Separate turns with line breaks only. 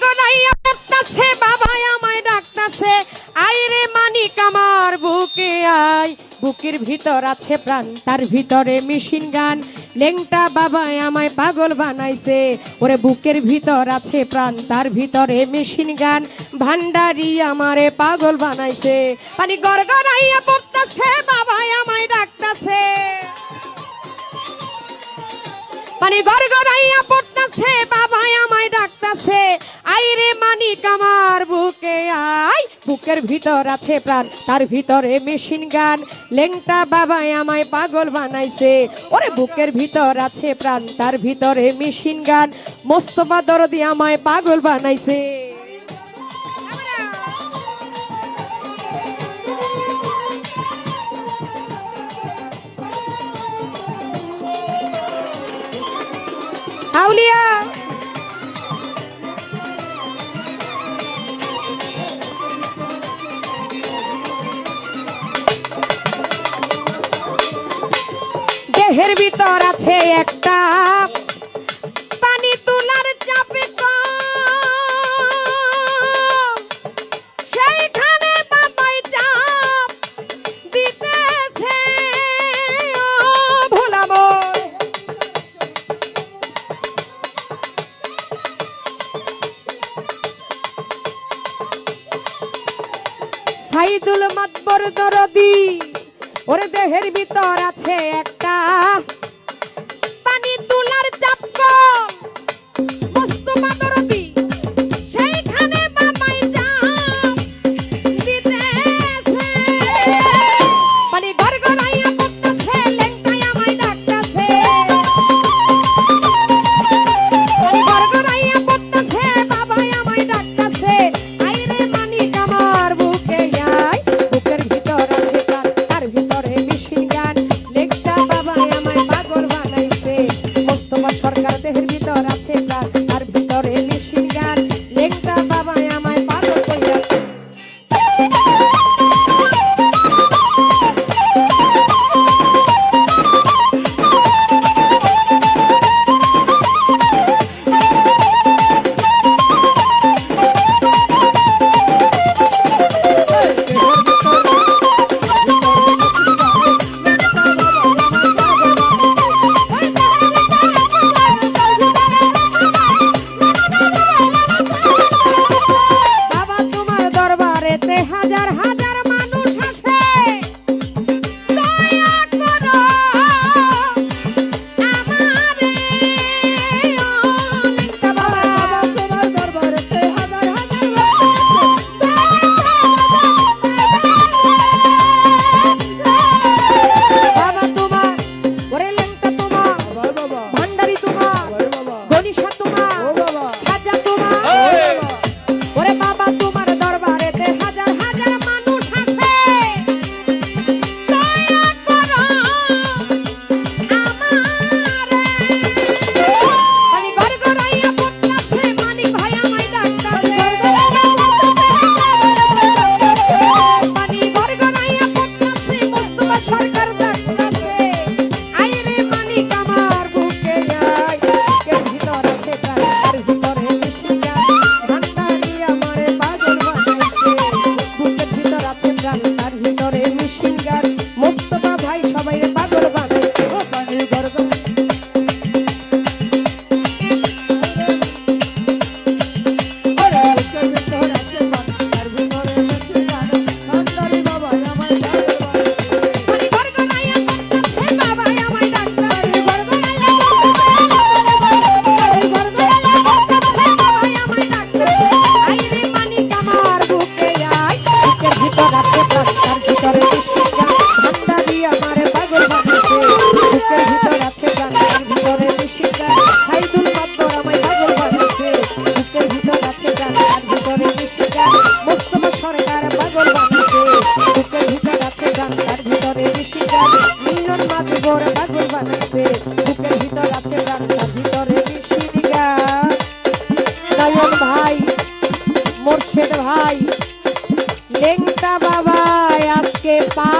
গড়গড়াইয়া পড়তাছে বাবা আমায় ডাকতাছে আই রে মানিক আমার বুকে আয় বুকের ভিতর আছে প্রাণ তার ভিতরে মেশিন গান লেংটা বাবা আমায় পাগল বানাইছে ওরে বুকের ভিতর আছে প্রাণ তার ভিতরে মেশিন গান ভান্ডারি আমারে পাগল বানাইছে পানি গড়গড়াইয়া পড়তাছে বাবা আমায় ডাকতাছে পানি গড়গড়াইয়া পড়তাছে বাবা আমায় ডাকতাছে আই রে মানিক আমার বুকে আয় বুকের ভিতর আছে প্রাণ তার ভিতরে মেশিন গান লেংটা বাবা আমায় পাগল বানাইছে ওরে বুকের ভিতর আছে প্রাণ তার ভিতরে মেশিন গান মোস্তফা দরদি আমায় পাগল বানাইছে আউলিয়া দেহের ভিতর আছে একটা পানি তোলার চাপে সেইখানে বাবাই চাপ দিতেছে ভোলাবো সাইদুল মাতবর দরদি ওরে দেহের ভিতর আছে একটা পানি তোলার চাপ মোস্তফা দরদি সেইখানে বাবাই চাপ দিতেছে পানি গড়গড়াইয়া পড়তাছে লেংটাই আমায় ডাকতাছে পানি গড়গড়াইয়া পড়তাছে বাবাই আমায় ডাকতাছে আই রে মানিক আমার বুকে আয় বুকের ভিতর আছে প্রাণ তার ভিতরে মেশিন গান লেংটা বাবাই আমায় পাগল বানাইছে মোস্তফা সরকার দেহের ভিতর আছে প্রাণ তার ভিতরে মেশিন গান লেংটা বাবাই আমায় পাগল কইরাছে বাবা তোমার দরবারেতে হাজার হাজার মানুষ আসে দয়া করো আমারে ও লেংটা বাবা তোমার দরবারেতে হাজার হাজার বাবা তোমার ওরে লেংটা তোমার ভান্ডারি তোমার গনিশা তোমার খাজা তোমার ওরে বাবা তোমার দরবারেতে হাজার হাজার মানুষ আসে দয়া করো আমারে পানি গড়গড়াইয়া পড়তাছে মানিক ভাই আমায় ডাকতাছে পানি গড়গড়াইয়া পড়তাছে মোস্তফা সরকার ডাকতাছে আই রে মানিক আমার বুকে আয় বুকের ভিতর আছে প্রাণ তার ভিতরে মেশিন গান ভান্ডারি আমারে পাগল বানাইছে বুকের ভিতর আছে প্রাণ তার ভিতরে মেশিন গান মোস্তফা ভাই সবাই পাগল বানাইছে ও পানি গড়গড় ওরে বুকের ভিতর আছে প্রাণ তার ভিতরে মেশিন গান ভান্ডারি বাবা আমায় পাগল বানাইছে পানি গড়গড়াইয়া পড়তাছে বাবা আমায় ডাকতাছে গড়গড়াইয়া পড়তাছে বাবা আমায় ডাকতাছে আই রে মানিক আমার বুকে আয় বুকের ভিতর আছে প্রাণ তার ভিতরে মেশিন গান ভান্ডারি আমারে পাগল বানাইছে বুকের ভিতর আছে প্রাণ তার ভিতরে মেশিন গান সাইদুল মাতবর আমায় পাগল বানাইছে বুকের ভিতর আছে প্রাণ তার ভিতরে মেশিন গান মোস্তফা সরকার পাগল বানাইছে বুকের ভিতর আছে প্রাণ তার ভিতরে মেশিন গান মিলন মাতবর পাগল বানাইছে বুকের ভিতর আছে প্রাণ তার ভিতরে মেশিন গান নয়ন ভাই মোর্শেদ ভাই লেংটা বাবা আজকে পা